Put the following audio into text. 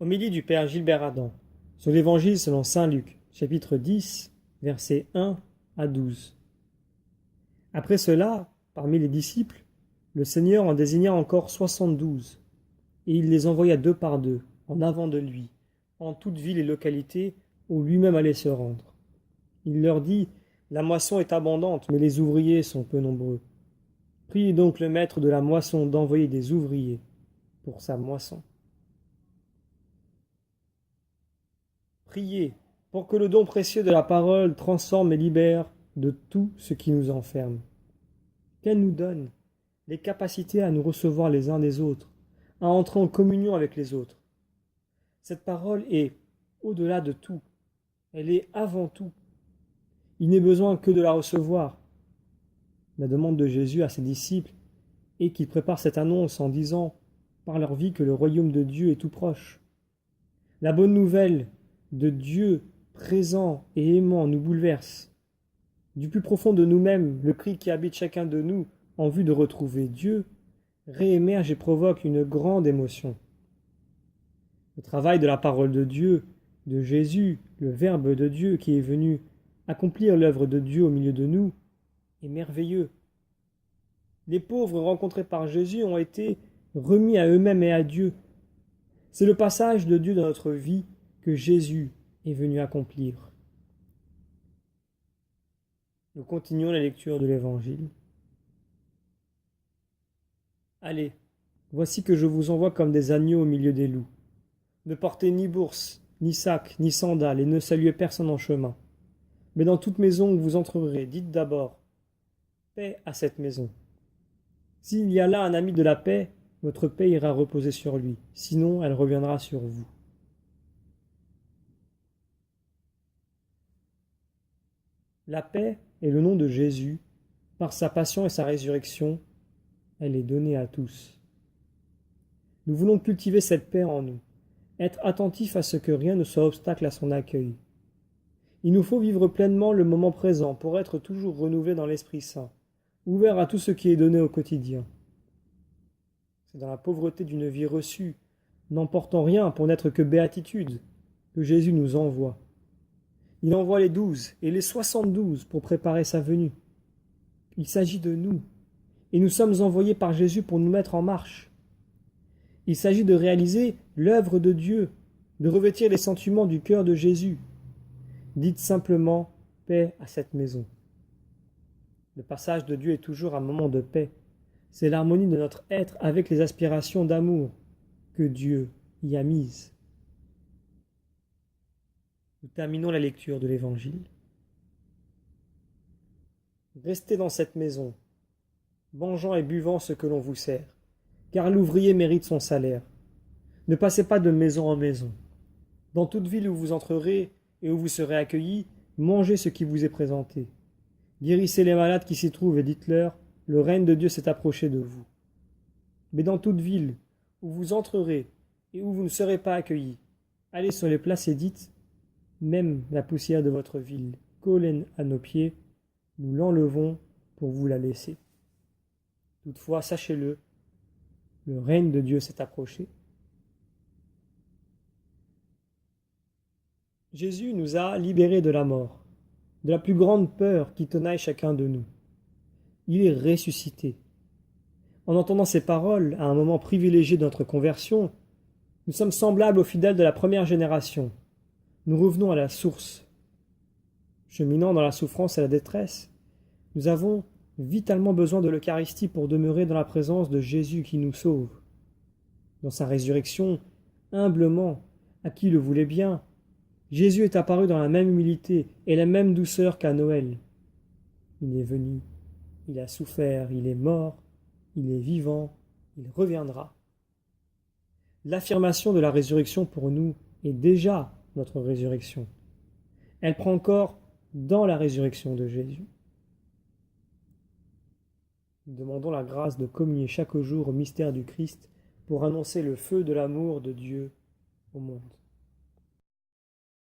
Homélie du Père Gilbert Adam sur l'Évangile selon saint Luc, chapitre 10, versets 1 à 12. Après cela, parmi les disciples, le Seigneur en désigna encore 72, et il les envoya deux par deux, en avant de lui, en toute ville et localité où lui-même allait se rendre. Il leur dit, la moisson est abondante, mais les ouvriers sont peu nombreux. Priez donc le maître de la moisson d'envoyer des ouvriers pour sa moisson. Priez pour que le don précieux de la parole transforme et libère de tout ce qui nous enferme. Qu'elle nous donne les capacités à nous recevoir les uns des autres, à entrer en communion avec les autres. Cette parole est au-delà de tout. Elle est avant tout. Il n'est besoin que de la recevoir. La demande de Jésus à ses disciples est qu'ils préparent cette annonce en disant par leur vie que le royaume de Dieu est tout proche. La bonne nouvelle de Dieu présent et aimant nous bouleverse. Du plus profond de nous-mêmes, le cri qui habite chacun de nous en vue de retrouver Dieu réémerge et provoque une grande émotion. Le travail de la parole de Dieu, de Jésus, le Verbe de Dieu qui est venu accomplir l'œuvre de Dieu au milieu de nous, est merveilleux. Les pauvres rencontrés par Jésus ont été remis à eux-mêmes et à Dieu. C'est le passage de Dieu dans notre vie que Jésus est venu accomplir. Nous continuons la lecture de l'Évangile. Allez, voici que je vous envoie comme des agneaux au milieu des loups. Ne portez ni bourse, ni sac, ni sandales, et ne saluez personne en chemin. Mais dans toute maison où vous entrerez, dites d'abord « Paix à cette maison ». S'il y a là un ami de la paix, votre paix ira reposer sur lui, sinon elle reviendra sur vous. La paix est le nom de Jésus. Par sa passion et sa résurrection, elle est donnée à tous. Nous voulons cultiver cette paix en nous, être attentifs à ce que rien ne soit obstacle à son accueil. Il nous faut vivre pleinement le moment présent pour être toujours renouvelés dans l'Esprit Saint, ouverts à tout ce qui est donné au quotidien. C'est dans la pauvreté d'une vie reçue, n'emportant rien pour n'être que béatitude, que Jésus nous envoie. Il envoie les 12 et les 72 pour préparer sa venue. Il s'agit de nous, et nous sommes envoyés par Jésus pour nous mettre en marche. Il s'agit de réaliser l'œuvre de Dieu, de revêtir les sentiments du cœur de Jésus. Dites simplement « paix à cette maison ». Le passage de Dieu est toujours un moment de paix. C'est l'harmonie de notre être avec les aspirations d'amour que Dieu y a mises. Nous terminons la lecture de l'Évangile. Restez dans cette maison, mangeant et buvant ce que l'on vous sert, car l'ouvrier mérite son salaire. Ne passez pas de maison en maison. Dans toute ville où vous entrerez et où vous serez accueillis, mangez ce qui vous est présenté. Guérissez les malades qui s'y trouvent et dites-leur, le règne de Dieu s'est approché de vous. Mais dans toute ville où vous entrerez et où vous ne serez pas accueillis, allez sur les places et dites, même la poussière de votre ville colle à nos pieds, nous l'enlevons pour vous la laisser. Toutefois, sachez-le, le règne de Dieu s'est approché. Jésus nous a libérés de la mort, de la plus grande peur qui tenaille chacun de nous. Il est ressuscité. En entendant ces paroles, à un moment privilégié de notre conversion, nous sommes semblables aux fidèles de la première génération. Nous revenons à la source. Cheminant dans la souffrance et la détresse, nous avons vitalement besoin de l'Eucharistie pour demeurer dans la présence de Jésus qui nous sauve. Dans sa résurrection, humblement, à qui le voulait bien, Jésus est apparu dans la même humilité et la même douceur qu'à Noël. Il est venu, il a souffert, il est mort, il est vivant, il reviendra. L'affirmation de la résurrection pour nous est déjà notre résurrection. Elle prend corps dans la résurrection de Jésus. Nous demandons la grâce de communier chaque jour au mystère du Christ pour annoncer le feu de l'amour de Dieu au monde.